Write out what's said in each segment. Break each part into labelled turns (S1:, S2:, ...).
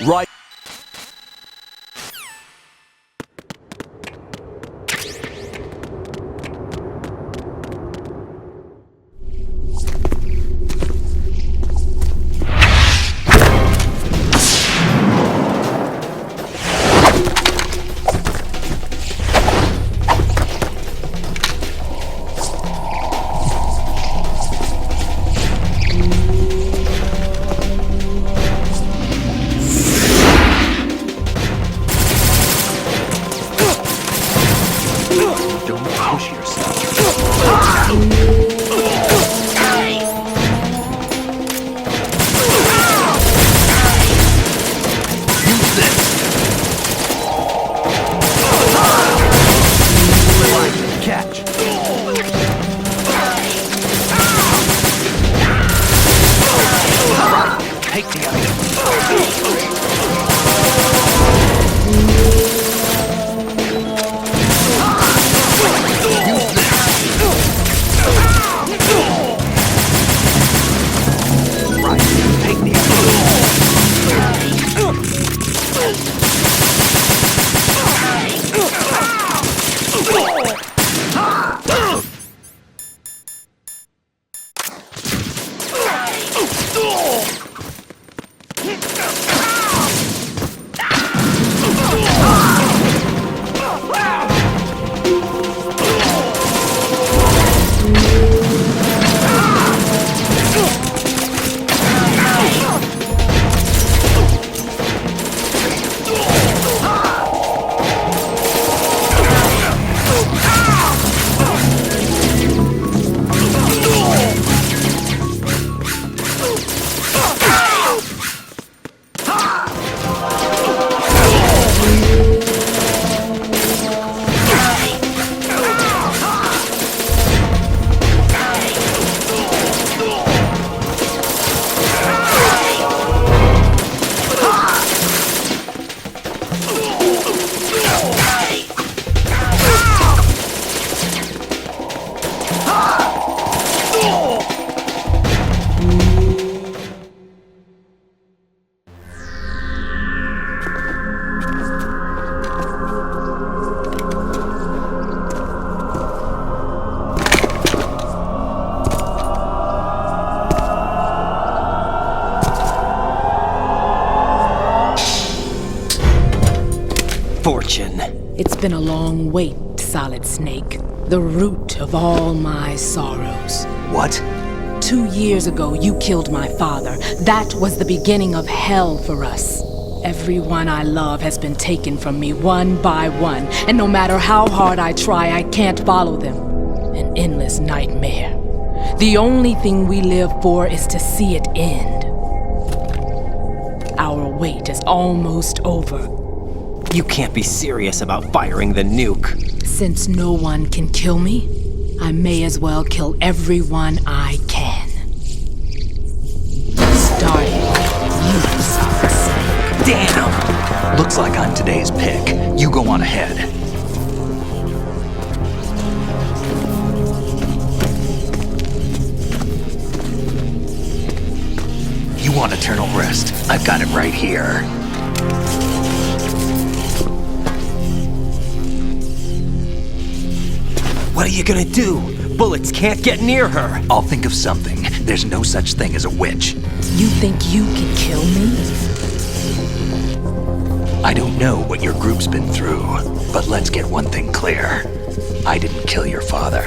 S1: Right. Don't push yourself. Use this. Rewind. Catch. Right. Take the item. Fortune.
S2: It's been a long wait, Solid Snake. The root of all my sorrows.
S1: What?
S2: 2 years ago, you killed my father. That was the beginning of hell for us. Everyone I love has been taken from me one by one, and no matter how hard I try, I can't follow them. An endless nightmare. The only thing we live for is to see it end. Our wait is almost over.
S1: You can't be serious about firing the nuke.
S2: Since no one can kill me, I may as well kill everyone I can. Starting with you, Solid Snake.
S1: Damn! Looks like I'm today's pick. You go on ahead. You want eternal rest? I've got it right here. What are you gonna do? Bullets can't get near her. I'll think of something. There's no such thing as a witch.
S2: You think you can kill me?
S1: I don't know what your group's been through, but let's get one thing clear. I didn't kill your father.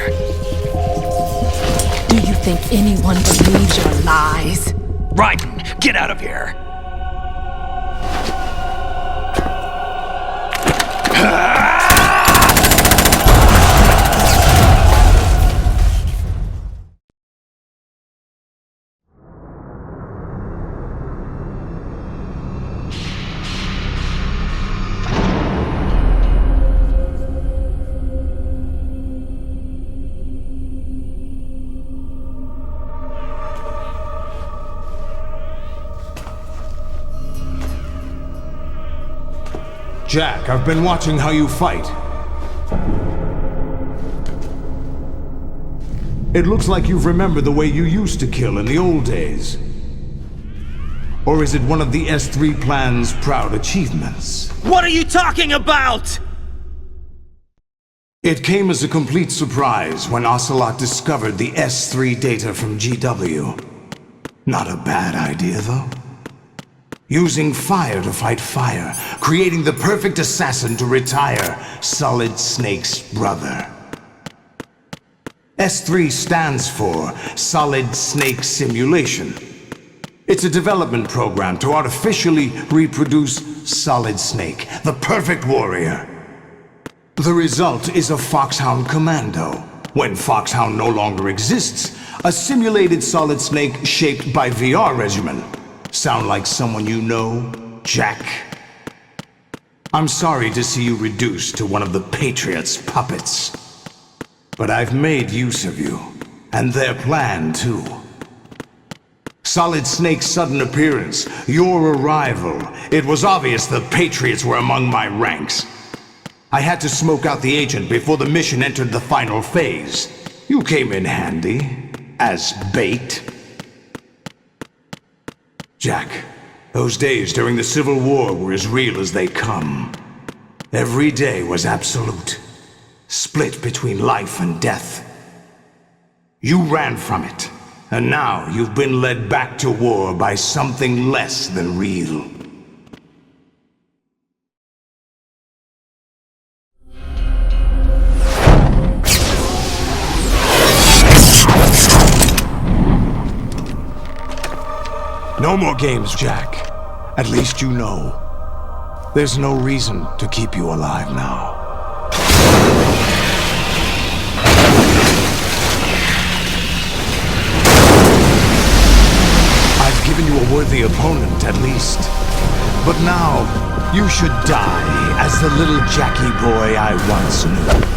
S2: Do you think anyone believes your lies?
S1: Raiden, get out of here!
S3: Jack, I've been watching how you fight. It looks like you've remembered the way you used to kill in the old days. Or is it one of the S3 plan's proud achievements?
S4: What are you talking about?
S3: It came as a complete surprise when Ocelot discovered the S3 data from GW. Not a bad idea, though. Using fire to fight fire, creating the perfect assassin to retire Solid Snake's brother. S3 stands for Solid Snake Simulation. It's a development program to artificially reproduce Solid Snake, the perfect warrior. The result is a Foxhound Commando. When Foxhound no longer exists, a simulated Solid Snake shaped by VR regimen. Sound like someone you know, Jack? I'm sorry to see you reduced to one of the Patriots' puppets. But I've made use of you, and their plan too. Solid Snake's sudden appearance, your arrival, it was obvious the Patriots were among my ranks. I had to smoke out the agent before the mission entered the final phase. You came in handy, as bait. Jack, those days during the Civil War were as real as they come. Every day was absolute, split between life and death. You ran from it, and now you've been led back to war by something less than real. No more games, Jack. At least you know. There's no reason to keep you alive now. I've given you a worthy opponent, at least. But now, you should die as the little Jackie boy I once knew.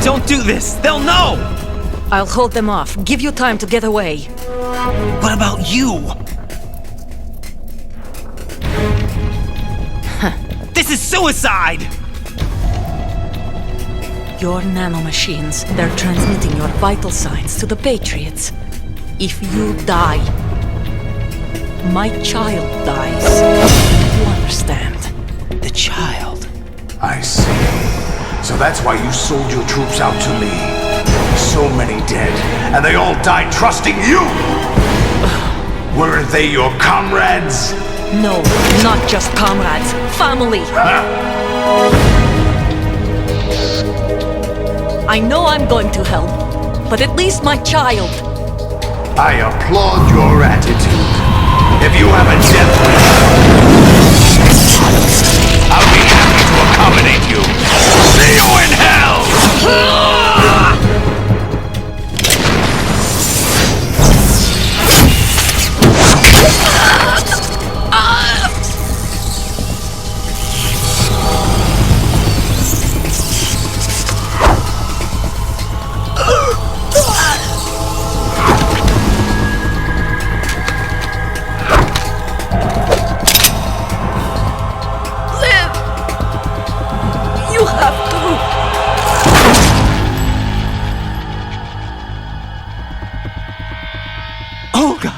S4: Don't do this! They'll know!
S5: I'll hold them off. Give you time to get away.
S4: What about you? This is suicide!
S5: Your nanomachines, they're transmitting your vital signs to the Patriots. If you die, my child dies. You understand?
S4: The child.
S3: I see. So that's why you sold your troops out to me. So many dead, and they all died trusting you! Weren't they your comrades?
S5: No, not just comrades. Family. I know I'm going to hell, but at least my child.
S3: I applaud your attitude. If you have a death wish, I'll be happy to accommodate you. See you in hell!
S4: Olga!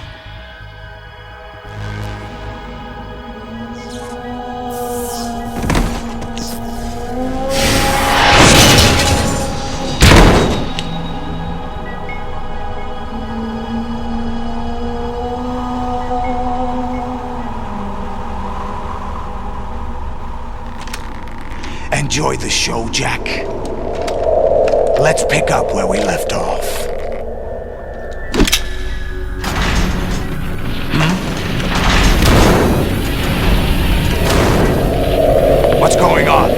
S3: Enjoy the show, Jack. Let's pick up where we left off. What's going on?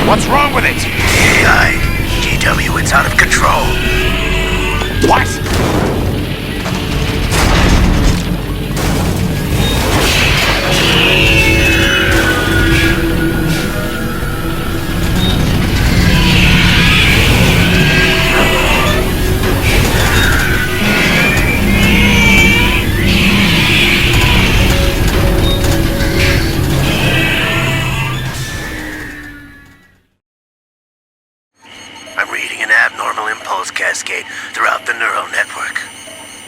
S3: What's wrong with it?
S1: AI, GW, it's out of control.
S3: What?
S1: I'm reading an abnormal impulse cascade throughout the neural network.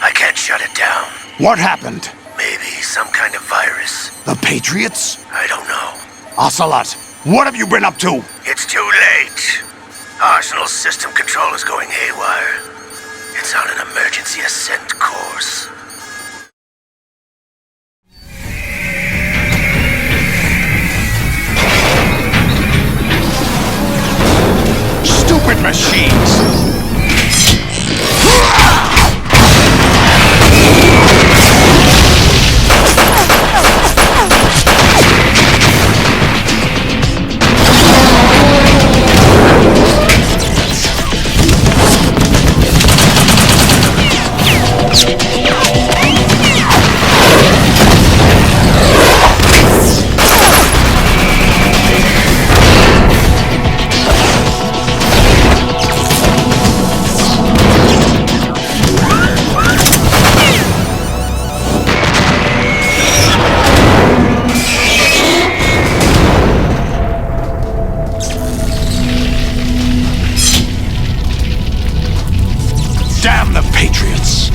S1: I can't shut it down.
S3: What happened?
S1: Maybe some kind of virus.
S3: The Patriots?
S1: I don't know.
S3: Ocelot, what have you been up to?
S1: It's too late. Arsenal's system control is going haywire. It's on an emergency ascent course.
S3: Stupid machines! Damn the Patriots!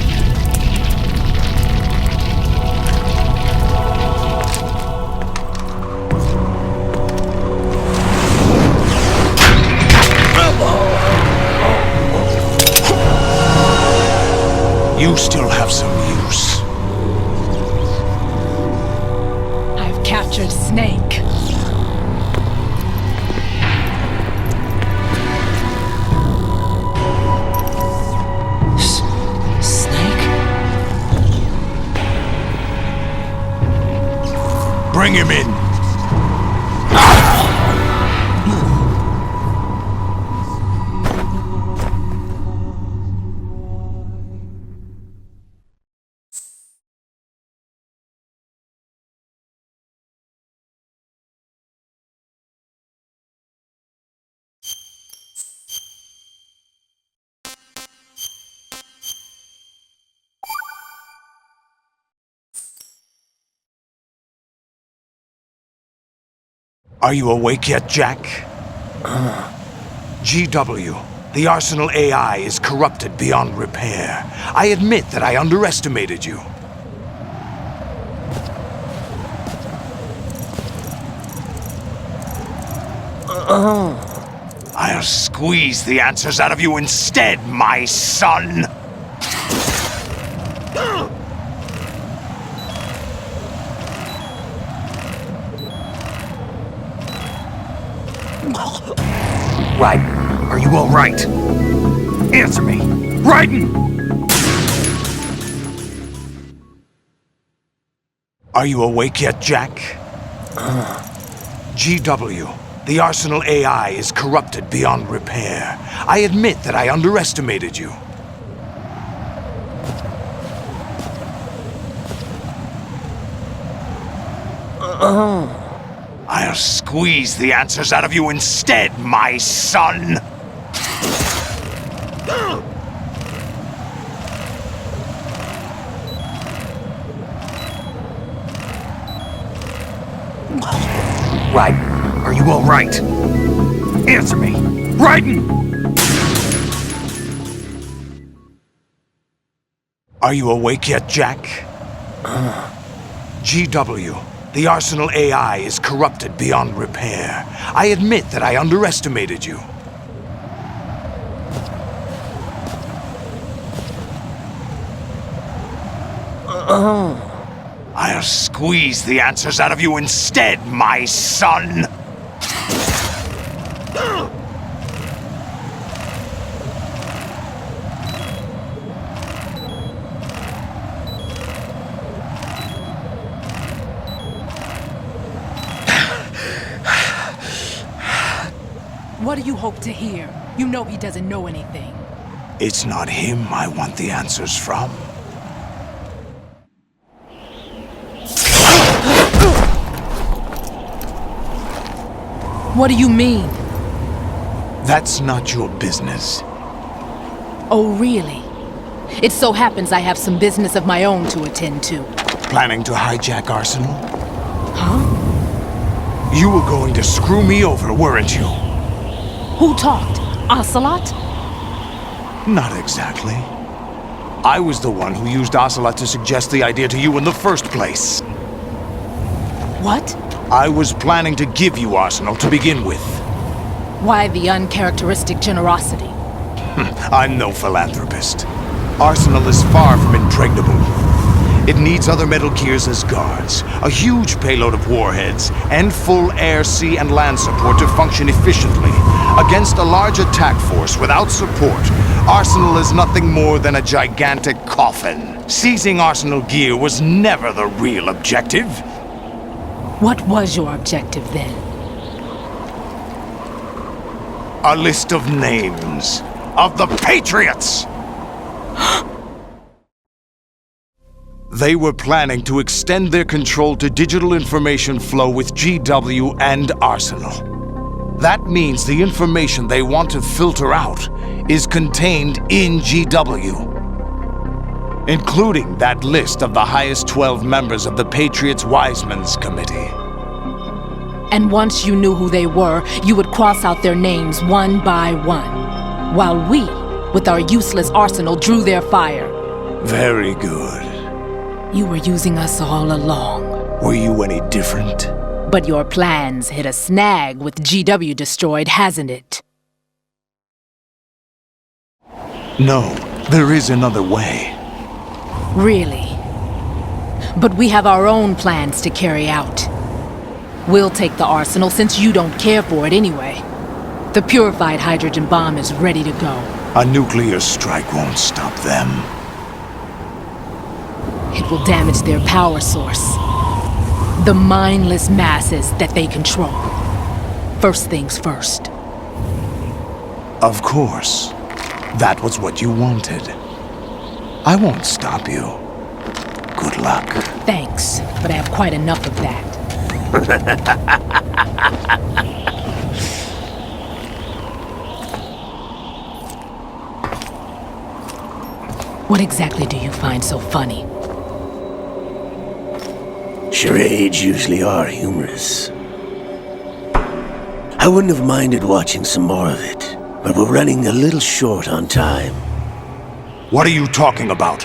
S3: You still have some use.
S2: I've captured Snake.
S5: Snake?
S3: Bring him in. Are you awake yet, Jack? GW, the Arsenal AI is corrupted beyond repair. I admit that I underestimated you. I'll squeeze the answers out of you instead, my son! Raiden, are you all right? Answer me! Raiden! Are you awake yet, Jack? GW, the Arsenal AI is corrupted beyond repair. I admit that I underestimated you. I'll squeeze the answers out of you instead, my son! Raiden, are you all right? Answer me! Raiden! Are you awake yet, Jack? GW, the Arsenal AI is corrupted beyond repair. I admit that I underestimated you. I'll squeeze the answers out of you instead, my son!
S2: What do you hope to hear? You know he doesn't know anything.
S3: It's not him I want the answers from.
S2: What do you mean?
S3: That's not your business.
S2: Oh, really? It so happens I have some business of my own to attend to.
S3: Planning to hijack Arsenal?
S2: Huh?
S3: You were going to screw me over, weren't you?
S2: Who talked? Ocelot?
S3: Not exactly. I was the one who used Ocelot to suggest the idea to you in the first place.
S2: What?
S3: I was planning to give you Arsenal to begin with.
S2: Why the uncharacteristic generosity?
S3: I'm no philanthropist. Arsenal is far from impregnable. It needs other Metal Gears as guards, a huge payload of warheads, and full air, sea, and land support to function efficiently. Against a large attack force without support, Arsenal is nothing more than a gigantic coffin. Seizing Arsenal gear was never the real objective.
S2: What was your objective then?
S3: A list of names of the Patriots! They were planning to extend their control to digital information flow with GW and Arsenal. That means the information they want to filter out is contained in GW, including that list of the highest 12 members of the Patriots Wiseman's Committee.
S2: And once you knew who they were, you would cross out their names one by one, while we, with our useless arsenal, drew their fire.
S3: Very good.
S2: You were using us all along.
S3: Were you any different?
S2: But your plans hit a snag with GW destroyed, hasn't it?
S3: No, there is another way.
S2: Really? But we have our own plans to carry out. We'll take the arsenal since you don't care for it anyway. The purified hydrogen bomb is ready to go.
S3: A nuclear strike won't stop them.
S2: It will damage their power source. The mindless masses that they control. First things first.
S3: Of course. That was what you wanted. I won't stop you. Good luck.
S2: Thanks, but I have quite enough of that. What exactly do you find so funny?
S1: Charades usually are humorous. I wouldn't have minded watching some more of it, but we're running a little short on time.
S3: What are you talking about?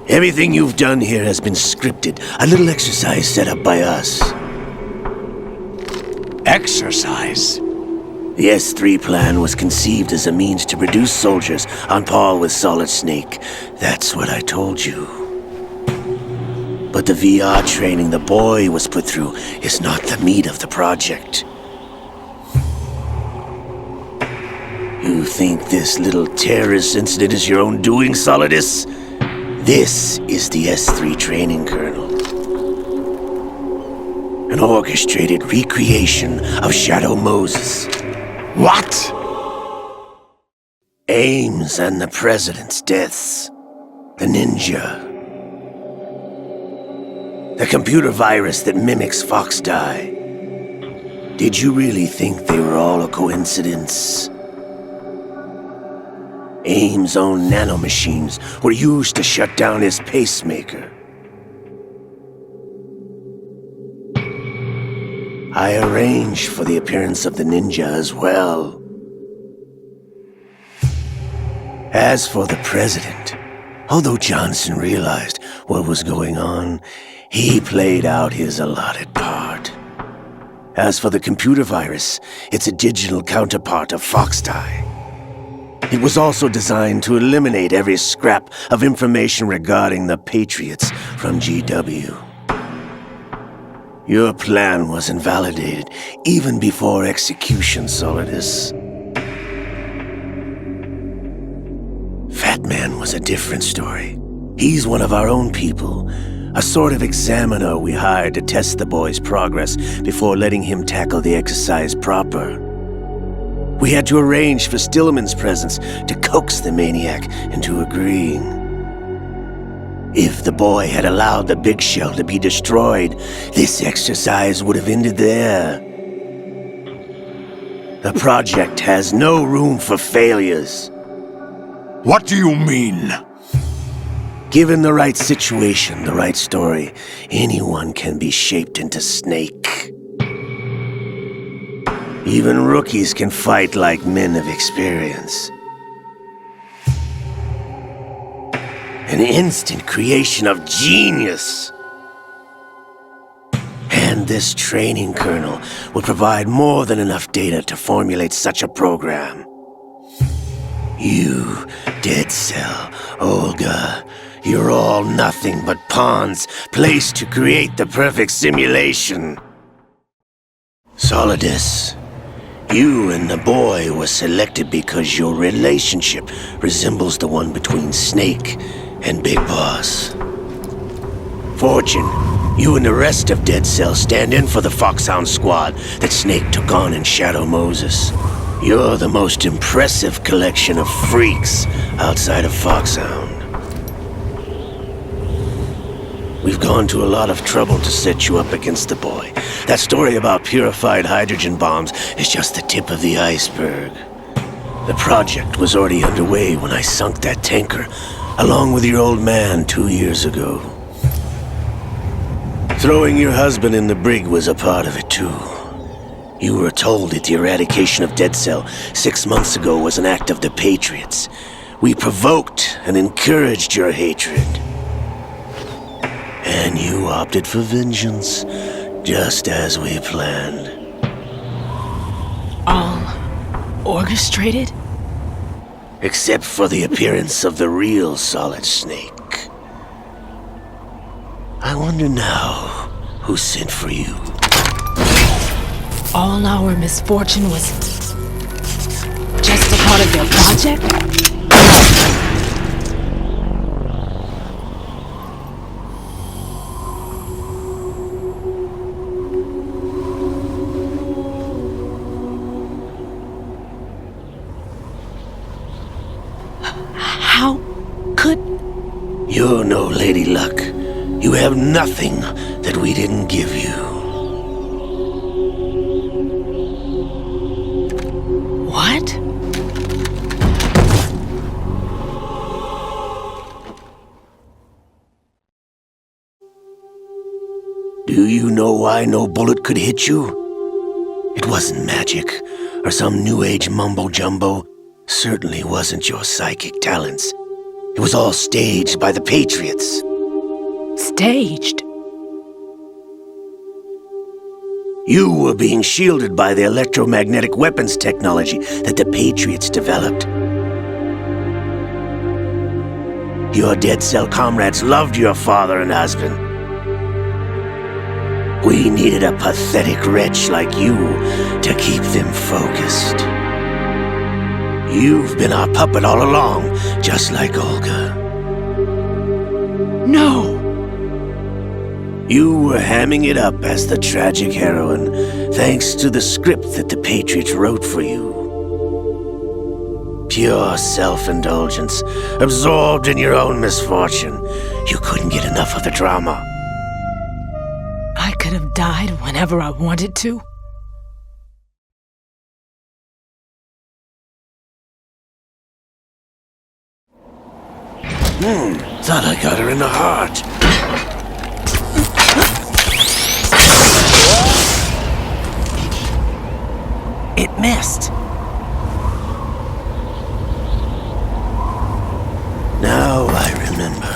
S1: Everything you've done here has been scripted, a little exercise set up by us.
S3: Exercise?
S1: The S3 plan was conceived as a means to produce soldiers on par with Solid Snake. That's what I told you. But the VR training the boy was put through is not the meat of the project. You think this little terrorist incident is your own doing, Solidus? This is the S3 training kernel. An orchestrated recreation of Shadow Moses.
S3: What?
S1: Ames and the President's deaths. The ninja. The computer virus that mimics Foxdie. Did you really think they were all a coincidence? Ames' own nanomachines were used to shut down his pacemaker. I arranged for the appearance of the ninja as well. As for the President, although Johnson realized what was going on, he played out his allotted part. As for the computer virus, it's a digital counterpart of Foxdie. It was also designed to eliminate every scrap of information regarding the Patriots from GW. Your plan was invalidated even before execution, Solidus. Fat Man was a different story. He's one of our own people, a sort of examiner we hired to test the boy's progress before letting him tackle the exercise proper. We had to arrange for Stillman's presence to coax the maniac into agreeing. If the boy had allowed the big shell to be destroyed, this exercise would have ended there. The project has no room for failures.
S3: What do you mean?
S1: Given the right situation, the right story, anyone can be shaped into Snake. Even rookies can fight like men of experience. An instant creation of genius. And this training kernel will provide more than enough data to formulate such a program. You, Dead Cell, Olga, you're all nothing but pawns placed to create the perfect simulation. Solidus, you and the boy were selected because your relationship resembles the one between Snake and Big Boss. Fortune, you and the rest of Dead Cell stand in for the Foxhound squad that Snake took on in Shadow Moses. You're the most impressive collection of freaks outside of Foxhound. We've gone to a lot of trouble to set you up against the boy. That story about purified hydrogen bombs is just the tip of the iceberg. The project was already underway when I sunk that tanker, along with your old man 2 years ago. Throwing your husband in the brig was a part of it too. You were told that the eradication of Dead Cell 6 months ago was an act of the Patriots. We provoked and encouraged your hatred. And you opted for vengeance, just as we planned.
S2: All orchestrated?
S1: Except for the appearance of the real Solid Snake. I wonder now who sent for you.
S2: All our misfortune was just a part of their project? How could...
S1: You're no Lady Luck. You have nothing that we didn't give you.
S2: What?
S1: Do you know why no bullet could hit you? It wasn't magic, or some new age mumbo-jumbo. Certainly wasn't your psychic talents. It was all staged by the Patriots.
S2: Staged?
S1: You were being shielded by the electromagnetic weapons technology that the Patriots developed. Your dead cell comrades loved your father and husband. We needed a pathetic wretch like you to keep them focused. You've been our puppet all along, just like Olga.
S2: No!
S1: You were hamming it up as the tragic heroine, thanks to the script that the Patriots wrote for you. Pure self-indulgence, absorbed in your own misfortune. You couldn't get enough of the drama.
S2: I could have died whenever I wanted to.
S1: Thought I got her in the heart.
S4: It missed.
S1: Now I remember.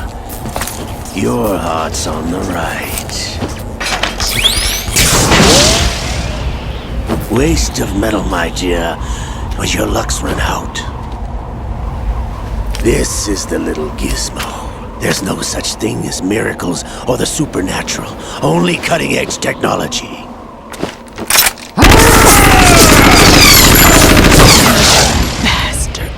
S1: Your heart's on the right. Waste of metal, my dear, but your luck's run out. This is the little gizmo. There's no such thing as miracles or the supernatural, only cutting-edge technology.
S2: Bastard.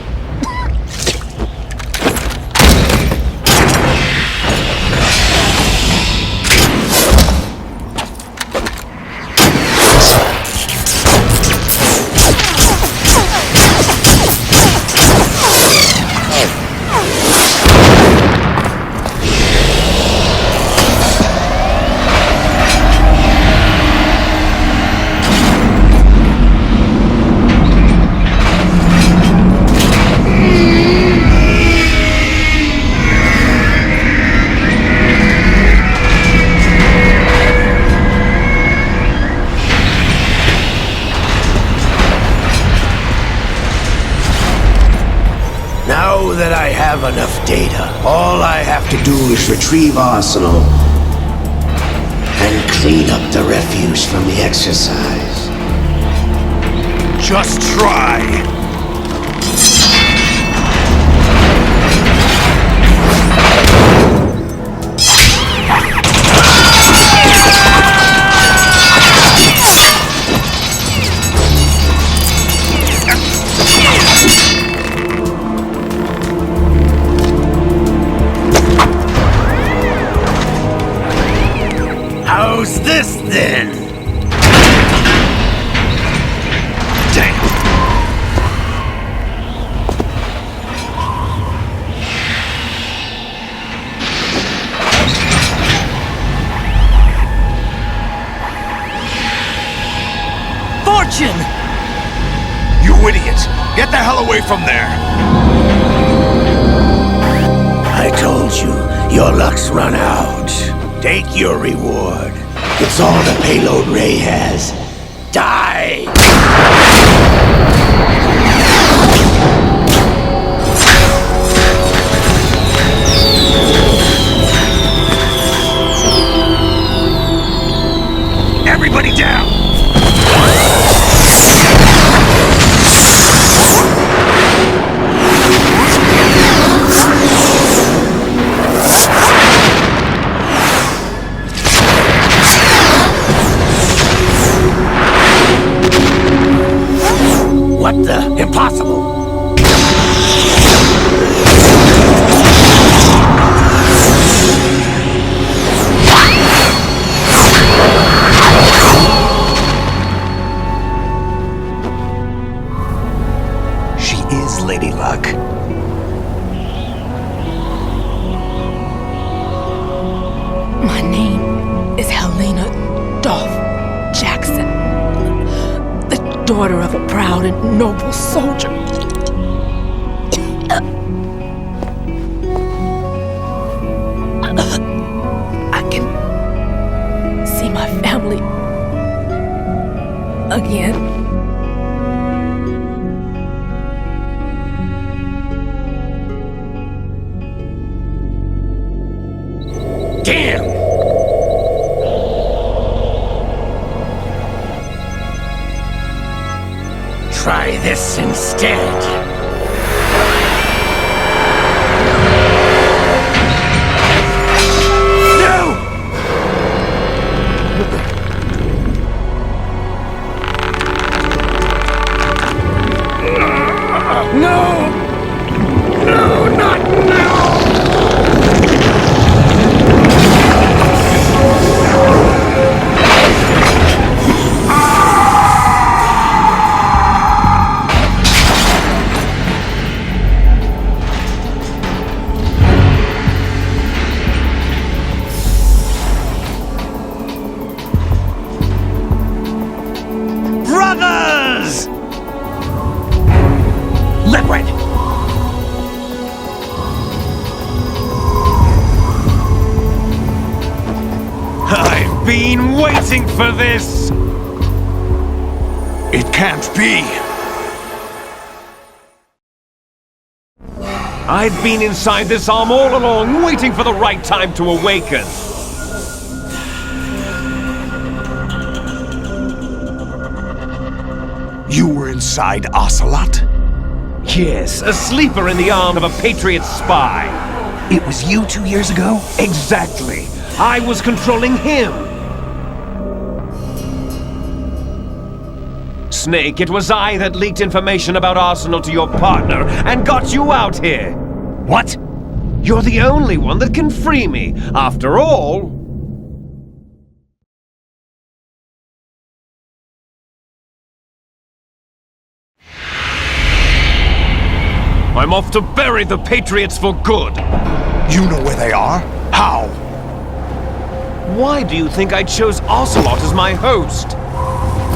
S1: Now that I have enough data, all I have to do is retrieve Arsenal and clean up the refuse from the exercise.
S3: Just try.
S1: How's this then?
S3: Damn.
S4: Fortune!
S3: You idiot! Get the hell away from there!
S1: I told you, your luck's run out. Take your reward. It's all the payload Ray has. Die!
S3: Everybody down!
S1: What the? Impossible!
S3: She is Lady Luck.
S2: My name is Helena Dolph Jackson, the daughter of a proud and noble soldier. I can see my family
S5: again.
S1: Damn! Try this instead. No! No, not now! Brothers! Liquid! I've been waiting for this!
S3: It can't be!
S6: I've been inside this arm all along, waiting for the right time to awaken.
S3: You were inside Ocelot?
S6: Yes, a sleeper in the arm of a Patriot spy.
S3: It was you 2 years ago?
S6: Exactly. I was controlling him. Snake, it was I that leaked information about Arsenal to your partner and got you out here.
S3: What?
S6: You're the only one that can free me. After all... I'm off to bury the Patriots for good.
S3: You know where they are? How?
S6: Why do you think I chose Ocelot as my host?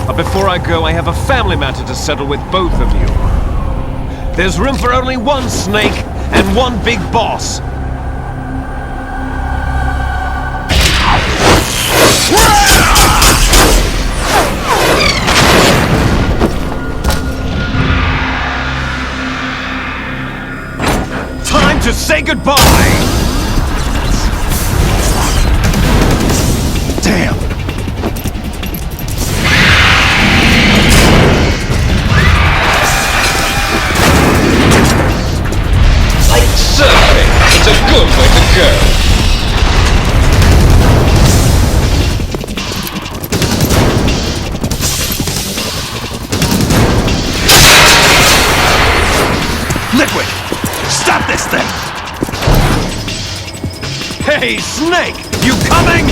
S6: But before I go, I have a family matter to settle with both of you. There's room for only one Snake and one big boss. Time to say goodbye!
S3: Damn!
S7: Like surfing, it's a good way to go.
S3: Liquid! Stop this thing!
S6: Hey, Snake! You coming?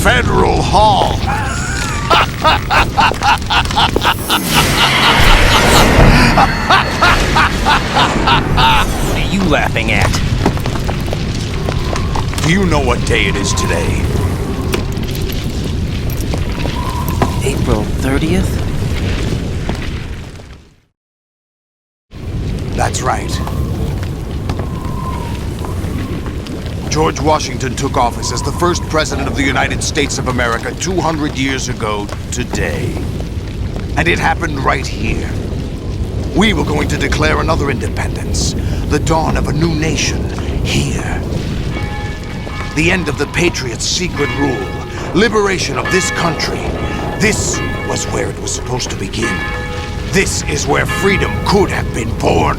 S3: Federal Hall!
S4: What are you laughing at?
S3: Do you know what day it is today?
S4: April 30th?
S3: That's right. George Washington took office as the first president of the United States of America 200 years ago today. And it happened right here. We were going to declare another independence, the dawn of a new nation, here. The end of the Patriots' secret rule, liberation of this country. This was where it was supposed to begin. This is where freedom could have been born.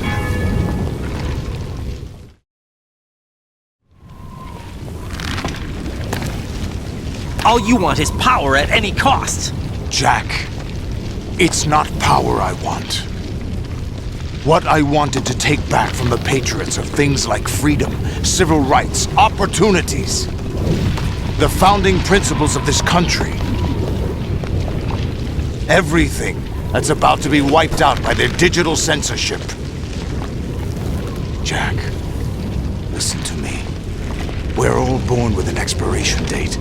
S4: All you want is power at any cost.
S3: Jack, it's not power I want. What I wanted to take back from the Patriots are things like freedom, civil rights, opportunities. The founding principles of this country. Everything that's about to be wiped out by their digital censorship. Jack, listen to me. We're all born with an expiration date.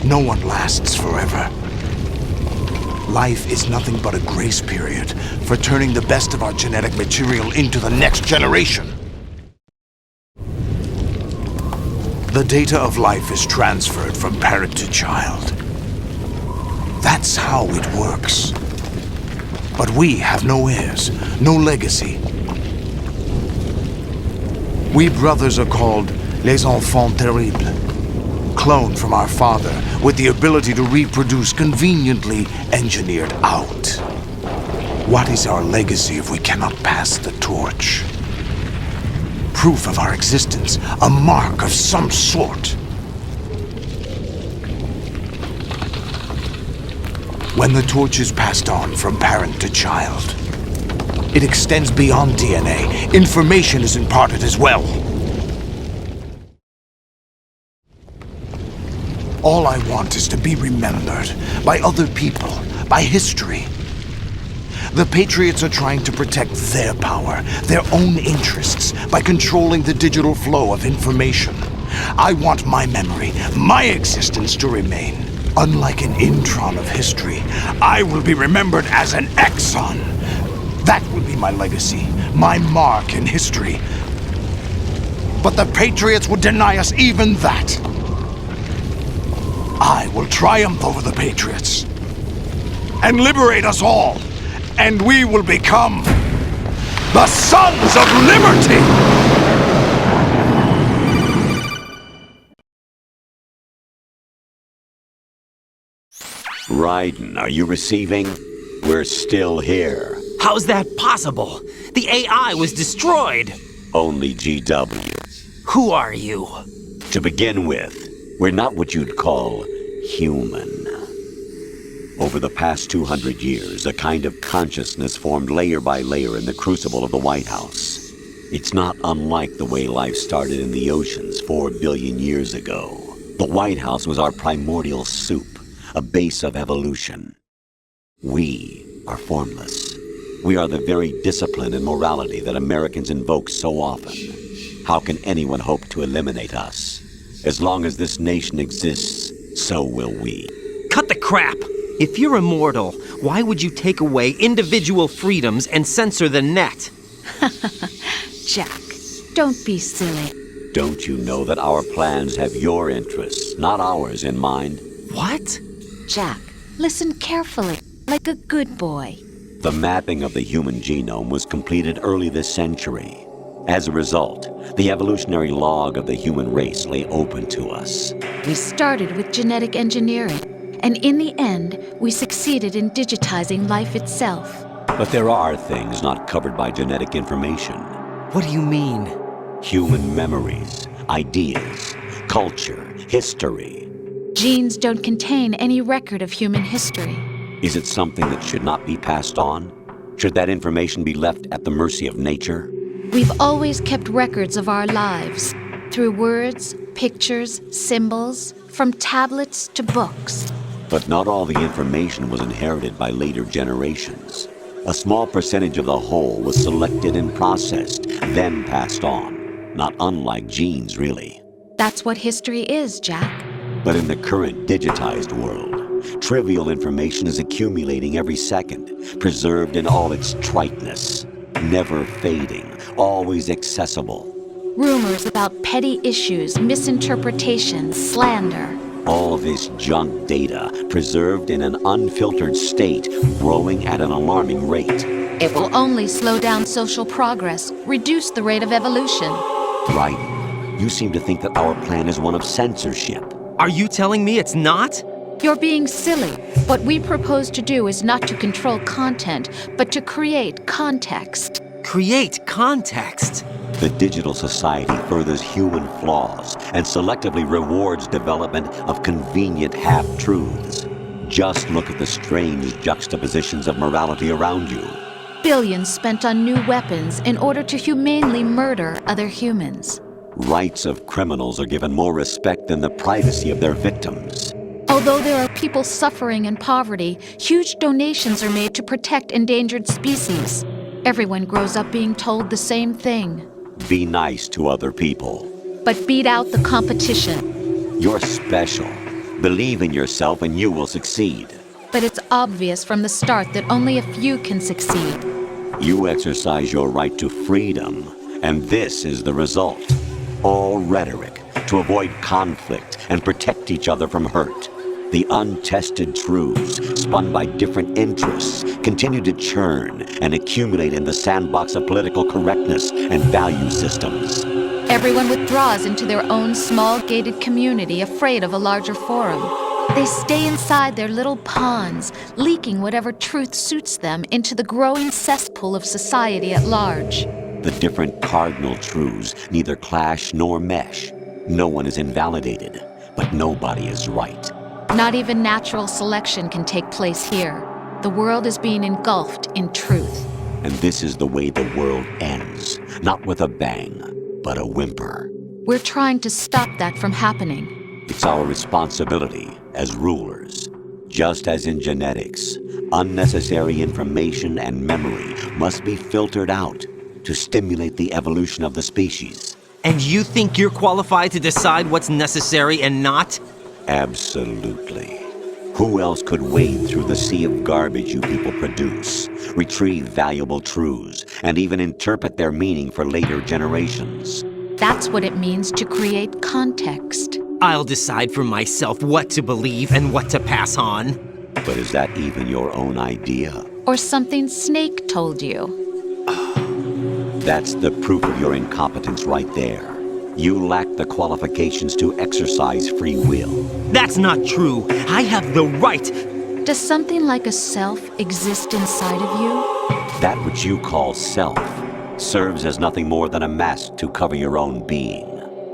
S3: No one lasts forever. Life is nothing but a grace period for turning the best of our genetic material into the next generation. The data of life is transferred from parent to child. That's how it works. But we have no heirs, no legacy. We brothers are called les enfants terribles. Cloned from our father, with the ability to reproduce conveniently engineered out. What is our legacy if we cannot pass the torch? Proof of our existence, a mark of some sort. When the torch is passed on from parent to child, it extends beyond DNA. Information is imparted as well. All I want is to be remembered by other people, by history. The Patriots are trying to protect their power, their own interests, by controlling the digital flow of information. I want my memory, my existence to remain. Unlike an intron of history, I will be remembered as an exon. That will be my legacy, my mark in history. But the Patriots would deny us even that. I will triumph over the Patriots and liberate us all, and we will become the Sons of Liberty!
S8: Raiden, are you receiving? We're still here.
S4: How's that possible? The AI was destroyed.
S8: Only GW.
S4: Who are you?
S8: To begin with, we're not what you'd call human. Over the past 200 years, a kind of consciousness formed layer by layer in the crucible of the White House. It's not unlike the way life started in the oceans 4 billion years ago. The White House was our primordial soup, a base of evolution. We are formless. We are the very discipline and morality that Americans invoke so often. How can anyone hope to eliminate us? As long as this nation exists, so will we.
S4: Cut the crap! If you're immortal, why would you take away individual freedoms and censor the net?
S9: Jack, don't be silly.
S8: Don't you know that our plans have your interests, not ours, in mind?
S4: What?
S9: Jack, listen carefully, like a good boy.
S8: The mapping of the human genome was completed early this century. As a result, the evolutionary log of the human race lay open to us.
S9: We started with genetic engineering, and in the end, we succeeded in digitizing life itself.
S8: But there are things not covered by genetic information.
S4: What do you mean?
S8: Human memories, ideas, culture, history.
S9: Genes don't contain any record of human history.
S8: Is it something that should not be passed on? Should that information be left at the mercy of nature?
S9: We've always kept records of our lives, through words, pictures, symbols, from tablets to books.
S8: But not all the information was inherited by later generations. A small percentage of the whole was selected and processed, then passed on. Not unlike genes, really.
S9: That's what history is, Jack.
S8: But in the current digitized world, trivial information is accumulating every second, preserved in all its triteness, never fading, always accessible.
S9: Rumors about petty issues, misinterpretations, slander.
S8: All this junk data, preserved in an unfiltered state, growing at an alarming rate.
S9: It will only slow down social progress, reduce the rate of evolution.
S8: Right. You seem to think that our plan is one of censorship.
S4: Are you telling me it's not?
S9: You're being silly. What we propose to do is not to control content, but to create context.
S4: Create context?
S8: The digital society furthers human flaws and selectively rewards development of convenient half-truths. Just look at the strange juxtapositions of morality around you.
S9: Billions spent on new weapons in order to humanely murder other humans.
S8: Rights of criminals are given more respect than the privacy of their victims.
S9: Although there are people suffering in poverty, huge donations are made to protect endangered species. Everyone grows up being told the same thing.
S8: Be nice to other people.
S9: But beat out the competition.
S8: You're special. Believe in yourself and you will succeed.
S9: But it's obvious from the start that only a few can succeed.
S8: You exercise your right to freedom, and this is the result. All rhetoric to avoid conflict and protect each other from hurt. The untested truths, spun by different interests, continue to churn and accumulate in the sandbox of political correctness and value systems.
S9: Everyone withdraws into their own small gated community, afraid of a larger forum. They stay inside their little ponds, leaking whatever truth suits them into the growing cesspool of society at large.
S8: The different cardinal truths neither clash nor mesh. No one is invalidated, but nobody is right.
S9: Not even natural selection can take place here. The world is being engulfed in truth.
S8: And this is the way the world ends. Not with a bang, but a whimper.
S9: We're trying to stop that from happening.
S8: It's our responsibility as rulers. Just as in genetics, unnecessary information and memory must be filtered out to stimulate the evolution of the species.
S4: And you think you're qualified to decide what's necessary and not?
S8: Absolutely. Who else could wade through the sea of garbage you people produce, retrieve valuable truths, and even interpret their meaning for later generations?
S9: That's what it means to create context.
S4: I'll decide for myself what to believe and what to pass on.
S8: But is that even your own idea?
S9: Or something Snake told you?
S8: That's the proof of your incompetence right there. You lack the qualifications to exercise free will.
S4: That's not true. I have the right.
S9: Does something like a self exist inside of you?
S8: That which you call self serves as nothing more than a mask to cover your own being.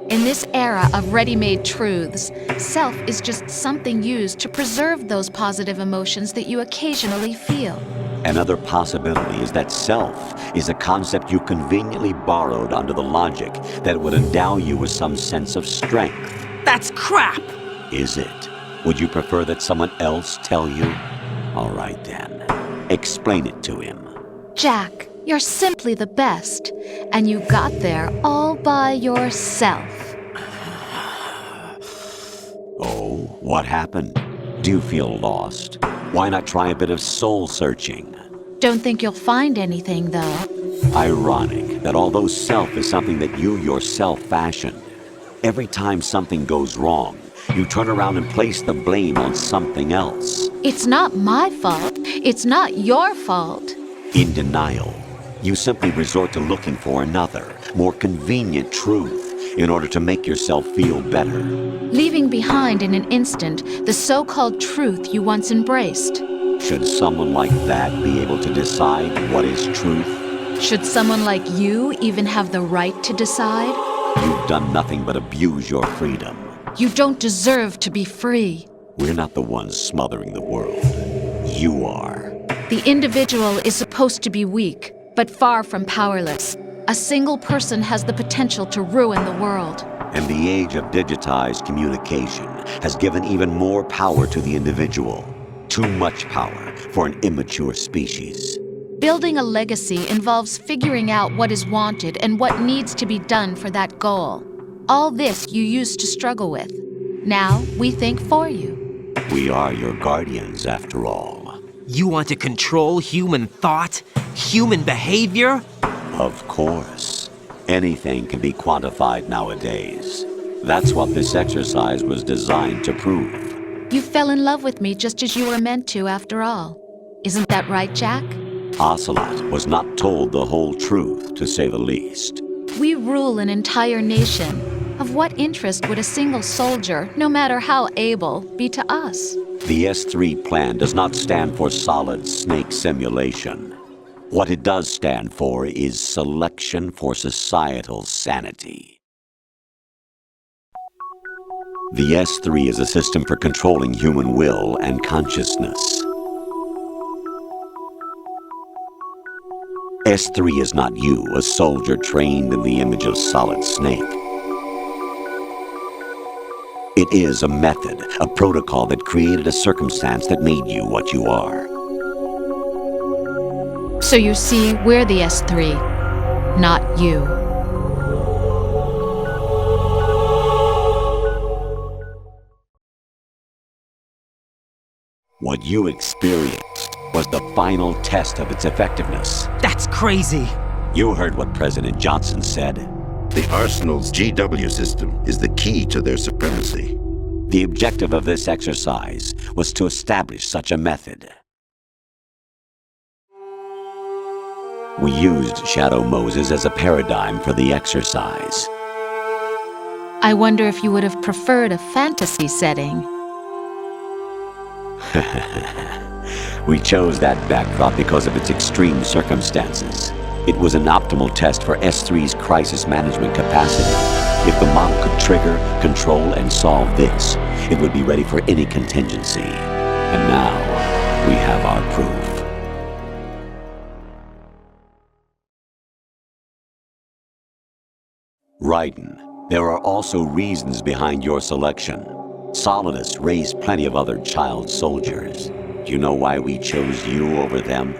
S9: In this era of ready-made truths, self is just something used to preserve those positive emotions that you occasionally feel.
S8: Another possibility is that self is a concept you conveniently borrowed under the logic that would endow you with some sense of strength.
S4: That's crap!
S8: Is it? Would you prefer that someone else tell you? All right then. Explain it to him.
S9: Jack, you're simply the best, and you got there all by yourself.
S8: Oh, what happened? Do you feel lost? Why not try a bit of soul-searching?
S9: Don't think you'll find anything, though.
S8: Ironic that although self is something that you yourself fashioned, every time something goes wrong, you turn around and place the blame on something else.
S9: It's not my fault. It's not your fault.
S8: In denial, you simply resort to looking for another, more convenient truth in order to make yourself feel better.
S9: Leaving behind in an instant the so-called truth you once embraced.
S8: Should someone like that be able to decide what is truth?
S9: Should someone like you even have the right to decide?
S8: You've done nothing but abuse your freedom.
S9: You don't deserve to be free.
S8: We're not the ones smothering the world. You are.
S9: The individual is supposed to be weak, but far from powerless. A single person has the potential to ruin the world.
S8: And the age of digitized communication has given even more power to the individual. Too much power for an immature species.
S9: Building a legacy involves figuring out what is wanted and what needs to be done for that goal. All this you used to struggle with. Now we think for you.
S8: We are your guardians, after all.
S4: You want to control human thought? Human behavior?
S8: Of course. Anything can be quantified nowadays. That's what this exercise was designed to prove.
S9: You fell in love with me just as you were meant to, after all. Isn't that right, Jack?
S8: Ocelot was not told the whole truth, to say the least.
S9: We rule an entire nation. Of what interest would a single soldier, no matter how able, be to us?
S8: The S3 plan does not stand for Solid Snake Simulation. What it does stand for is Selection for Societal Sanity. The S3 is a system for controlling human will and consciousness. S3 is not you, a soldier trained in the image of Solid Snake. It is a method, a protocol that created a circumstance that made you what you are.
S9: So you see, we're the S3, not you.
S8: What you experienced was the final test of its effectiveness.
S4: That's crazy.
S8: You heard what President Johnson said.
S10: The Arsenal's GW system is the key to their supremacy.
S8: The objective of this exercise was to establish such a method. We used Shadow Moses as a paradigm for the exercise.
S9: I wonder if you would have preferred a fantasy setting.
S8: We chose that backdrop because of its extreme circumstances. It was an optimal test for S3's crisis management capacity. If the model could trigger, control, and solve this, it would be ready for any contingency. And now, we have our proof. Raiden, there are also reasons behind your selection. Solidus raised plenty of other child soldiers. Do you know why we chose you over them?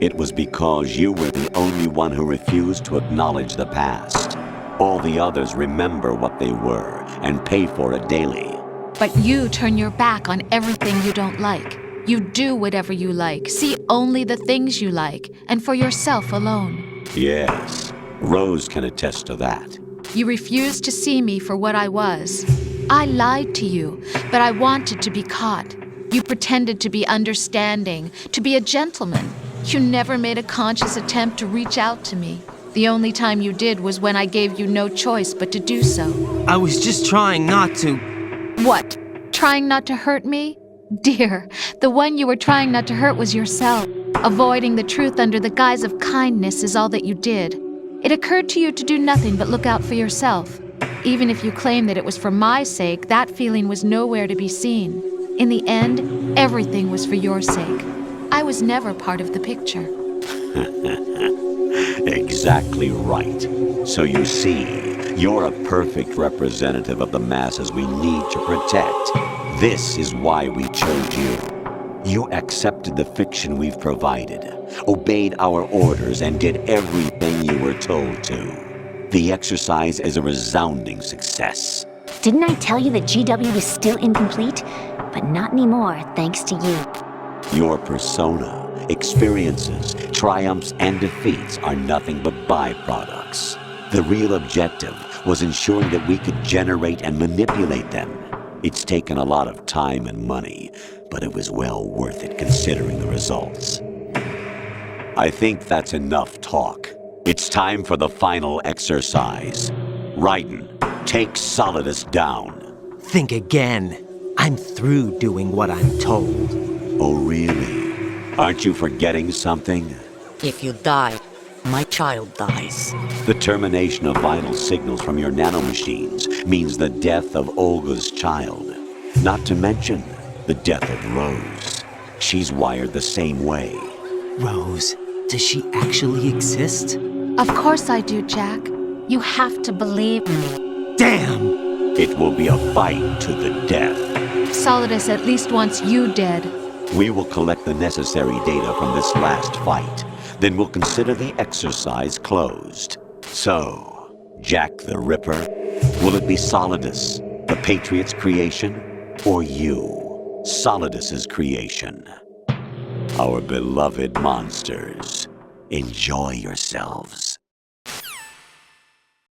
S8: It was because you were the only one who refused to acknowledge the past. All the others remember what they were and pay for it daily.
S9: But you turn your back on everything you don't like. You do whatever you like, see only the things you like, and for yourself alone.
S8: Yes, Rose can attest to that.
S9: You refused to see me for what I was. I lied to you, but I wanted to be caught. You pretended to be understanding, to be a gentleman. You never made a conscious attempt to reach out to me. The only time you did was when I gave you no choice but to do so.
S4: I was just trying not to.
S9: What? Trying not to hurt me? Dear, the one you were trying not to hurt was yourself. Avoiding the truth under the guise of kindness is all that you did. It occurred to you to do nothing but look out for yourself. Even if you claim that it was for my sake, that feeling was nowhere to be seen. In the end, everything was for your sake. I was never part of the picture.
S8: Exactly right. So you see, you're a perfect representative of the masses we need to protect. This is why we chose you. You accepted the fiction we've provided, obeyed our orders, and did everything you were told to. The exercise is a resounding success.
S11: Didn't I tell you that GW is still incomplete? But not anymore, thanks to you.
S8: Your persona, experiences, triumphs, and defeats are nothing but byproducts. The real objective was ensuring that we could generate and manipulate them. It's taken a lot of time and money, but it was well worth it considering the results. I think that's enough talk. It's time for the final exercise. Raiden, take Solidus down.
S4: Think again. I'm through doing what I'm told.
S8: Oh, really? Aren't you forgetting something?
S5: If you die, my child dies.
S8: The termination of vital signals from your nanomachines means the death of Olga's child. Not to mention the death of Rose. She's wired the same way.
S4: Rose, does she actually exist?
S9: Of course I do, Jack. You have to believe me.
S4: Damn!
S8: It will be a fight to the death.
S9: Solidus at least wants you dead.
S8: We will collect the necessary data from this last fight. Then we'll consider the exercise closed. So, Jack the Ripper, will it be Solidus, the Patriot's creation, or you, Solidus's creation? Our beloved monsters, enjoy yourselves.